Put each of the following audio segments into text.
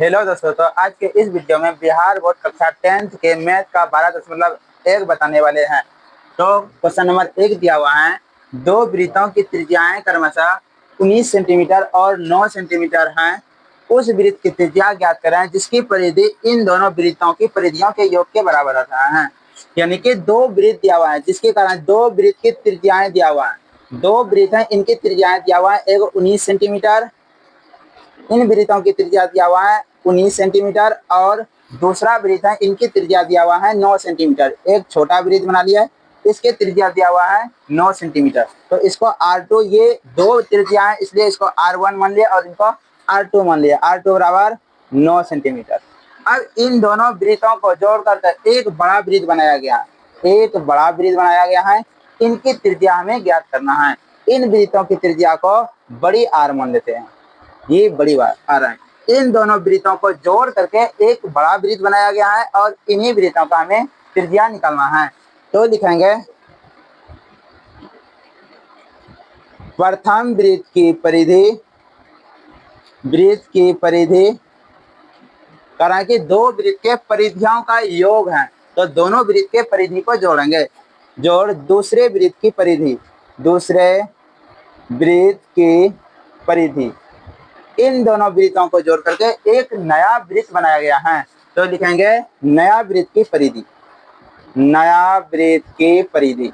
Hello दोस्तों, तो आज के इस वीडियो में बिहार बोर्ड कक्षा 10th के मैथ का 12.1 बताने वाले हैं। तो क्वेश्चन नंबर 1 दिया हुआ है, दो वृत्तों की त्रिज्याएं क्रमशः 19 सेंटीमीटर और 9 सेंटीमीटर हैं। उस वृत्त की त्रिज्या ज्ञात करें जिसकी परिधि इन दोनों वृत्तों की परिधियों के योग के बराबर होता है। यानी कि दो वृत्त दिया हुआ है जिसके कारण दो वृत्त की त्रिज्याएं दिया हुआ है। दो वृत्त हैं, इनकी त्रिज्याएं दिया हुआ है, एक 19 सेंटीमीटर, इन वृत्तों की त्रिज्या दिया हुआ है 19 सेंटीमीटर, और दूसरा वृत्त है, इनकी त्रिज्या दिया हुआ है 9 सेंटीमीटर। एक छोटा वृत्त बना लिया है, इसके त्रिज्या दिया हुआ है 9 सेंटीमीटर। तो इसको R2, ये दो त्रिज्या है इसलिए इसको R1 मान लिया और इनको R2 मान लिया। R2 बराबर 9 सेंटीमीटर। अब इन दोनों वृत्तों को जोड़ करके एक बड़ा वृत्त बनाया गया, एक बड़ा वृत्त बनाया गया है। इनकी त्रिज्या हमें ज्ञात करना है। इन वृत्तों की त्रिज्या को बड़ी R मान लेते हैं, ये बड़ी बात आ रहा है। इन दोनों वृत्तों को जोड़ करके एक बड़ा वृत्त बनाया गया है और इन्हीं वृत्तों का हमें त्रिज्या निकालना है। तो लिखेंगे प्रथम वृत्त की परिधि कारण कि दो वृत्त के परिधियों का योग है, तो दोनों वृत्त के परिधि को जोड़ेंगे। जोड़ दूसरे वृत्त की परिधि, इन दोनों वृत्तों को जोड़ करके एक नया वृत्त बनाया गया है। तो लिखेंगे नया वृत्त की परिधि।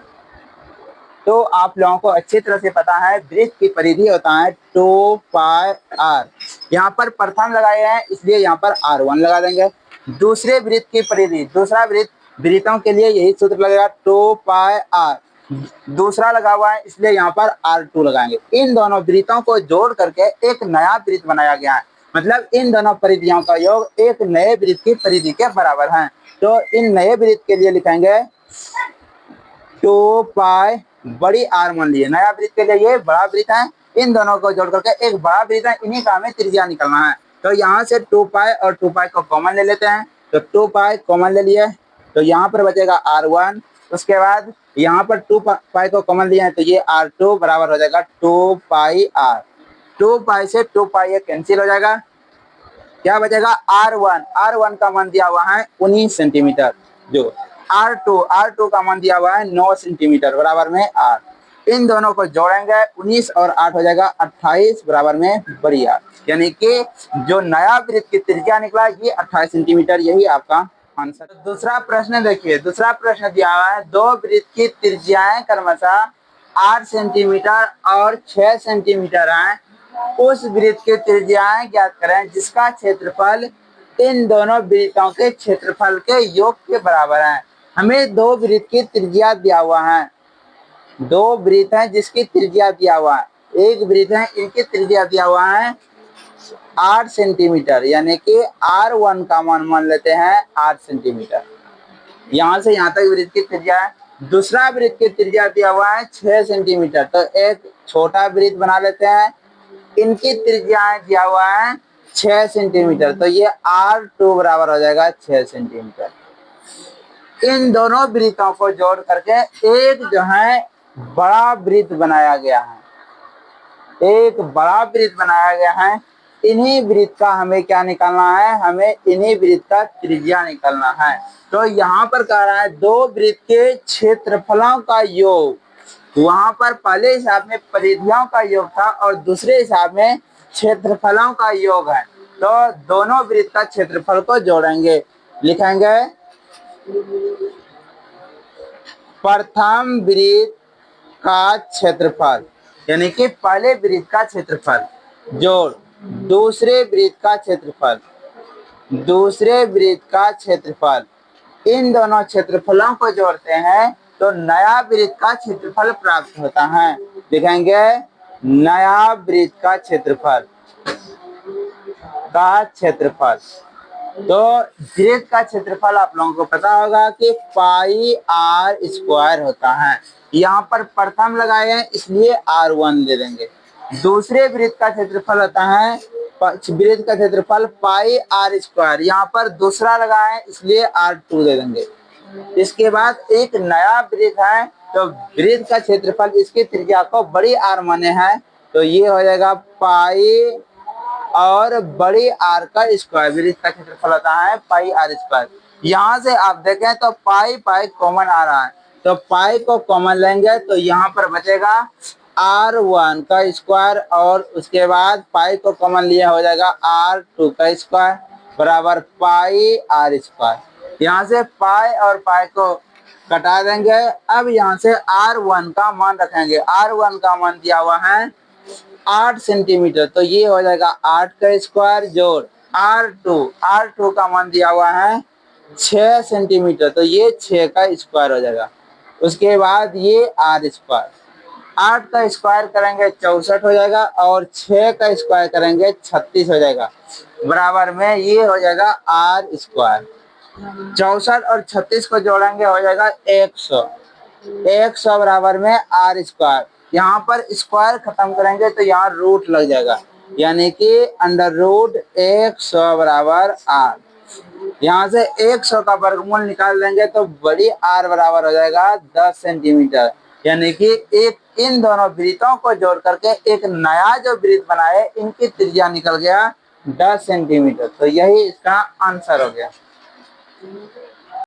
तो आप लोगों को अच्छी तरह से पता है वृत्त की परिधि होता है 2 पाई r। यहाँ पर प्रथम लगाए हैं इसलिए यहाँ पर R1 लगा देंगे। दूसरे वृत्त की परिधि, दूसरा वृत्तों के लिए यही सूत्र लगेगा 2 पाई r। दूसरा लगा हुआ है इसलिए यहाँ पर R2 लगाएंगे। इन दोनों वृत्तों को जोड़ करके एक नया वृत्त बनाया गया है, मतलब इन दोनों परिधियों का योग एक नए वृत्त की परिधि के बराबर है। तो इन नए वृत्त के लिए लिखेंगे 2 पाई बड़ी R मान लिए। नया वृत्त के लिए ये बड़ा वृत्त है, इन दोनों को जोड़ करके एक बड़ा वृत्त है, इन्हीं का हमें त्रिज्या निकालना है। तो यहाँ से 2 पाई और 2 पाई को कॉमन ले लेते हैं, तो 2 पाई कॉमन ले लिए, तो यहाँ पर बचेगा R1। उसके बाद यहाँ पर 2 पाई को कॉमन लिए हैं तो ये R2 बराबर हो जाएगा 2 पाई R। 2 पाई से 2 पाई ये कैंसिल हो जाएगा, क्या बचेगा R1 का मान दिया हुआ है 19 सेंटीमीटर। जो R2 का मान दिया हुआ है 9 सेंटीमीटर बराबर में R। इन दोनोों को जोड़ेंगे 19 और 8 हो जाएगा 28 बराबर में बड़ी R। यानी कि जो नया वृत्त की त्रिज्या निकला ये 28 सेंटीमीटर, यही आपका आंसर। दूसरा प्रश्न देखिए, दूसरा प्रश्न दिया हुआ है, दो वृत्त की त्रिज्याएं क्रमशः 8 सेंटीमीटर और 6 सेंटीमीटर हैं। उस वृत्त की त्रिज्याएं ज्ञात करें जिसका क्षेत्रफल इन दोनों वृत्तों के क्षेत्रफल के योग के बराबर है। हमें दो वृत्त की त्रिज्या दिया हुआ है, दो वृत्त हैं जिसकी त्रिज्या दिया हुआ है। एक वृत्त है, इनकी त्रिज्या दिया हुआ है 8 सेंटीमीटर, यानी कि R1 का मान लेते हैं 8 सेंटीमीटर। यहाँ से यहाँ तक वृत्त की त्रिज्या है। दूसरा वृत्त की त्रिज्या दिया हुआ है 6 सेंटीमीटर, तो एक छोटा वृत्त बना लेते हैं, इनकी त्रिज्या दिया हुआ है 6 सेंटीमीटर, तो ये R2 बराबर हो जाएगा 6 सेंटीमीटर। इन दोनों वृत्तों को जोड़ करके एक जो है बड़ा वृत्त बनाया गया है, एक बड़ा वृत्त बनाया गया है। इन्हीं वृत्त का हमें क्या निकालना है, हमें इन्हीं वृत्त का त्रिज्या निकालना है। तो यहाँ पर कह रहा है दो वृत्त के क्षेत्रफलों का योग, वहां पर पहले हिसाब में परिधियों का योग था और दूसरे हिसाब में क्षेत्रफलों का योग है। तो दोनों वृत्त का क्षेत्रफल को जोड़ेंगे, लिखेंगे प्रथम वृत्त का क्षेत्रफल, यानी कि पहले वृत्त का क्षेत्रफल जोड़ दूसरे वृत्त का क्षेत्रफल, दूसरे वृत्त का क्षेत्रफल। इन दोनों क्षेत्रफलों को जोड़ते हैं तो नया वृत्त का क्षेत्रफल प्राप्त होता है। लिखेंगे नया वृत्त का क्षेत्रफल। तो वृत्त का क्षेत्रफल आप लोगों को पता होगा कि पाई R स्क्वायर होता है। यहाँ पर प्रथम लगाए हैं इसलिए R1 ले देंगे। दूसरे वृत्त का क्षेत्रफल होता है, वृत्त का क्षेत्रफल पाई R स्क्वायर, यहाँ पर दूसरा लगाए इसलिए R2 दे देंगे। इसके बाद एक नया वृत्त है, तो वृत्त का क्षेत्रफल इसकी त्रिज्या को बड़ी R माने हैं, तो ये हो जाएगा पाई और बड़ी आर का स्क्वायर, वृत्त का क्षेत्रफल होता है पाई आर स्क्वायर। यहाँ से आप देखें तो पाई पाई कॉमन आ रहा है, तो पाई को कॉमन लेंगे तो यहाँ पर बचेगा R1 का स्क्वायर और उसके बाद पाई को कॉमन लिया हो जाएगा R2 का स्क्वायर बराबर पाई आर स्क्वायर। यहाँ से पाई और पाई को कटा देंगे। अब यहाँ से R1 का मान रखेंगे, R1 का मान दिया हुआ है 8 सेंटीमीटर, तो ये हो जाएगा 8 का स्क्वायर जोड़ R2 का मान दिया हुआ है 6 सेंटीमीटर, तो ये 6 का स्क्वायर हो जाएगा। उसके बाद ये आर स्क्वायर, 8 का स्क्वायर करेंगे 64 हो जाएगा और 6 का स्क्वायर करेंगे 36 हो जाएगा बराबर में ये हो जाएगा आर स्क्वायर। 64 और 36 को जोड़ेंगे हो जाएगा 100, 100 बराबर में आर स्क्वायर। यहाँ पर स्क्वायर खत्म करेंगे तो यहाँ रूट लग जाएगा, यानी कि अंडर रूट 100 बराबर आर। यहाँ से 100 का वर्गमूल निकाल लेंगे तो बड़ी आर बराबर हो जाएगा 10 सेंटीमीटर, यानी कि एक इन दोनों वृत्तों को जोड़ करके एक नया जो वृत्त बनाए इनकी त्रिज्या निकल गया 10 सेंटीमीटर। तो यही इसका आंसर हो गया।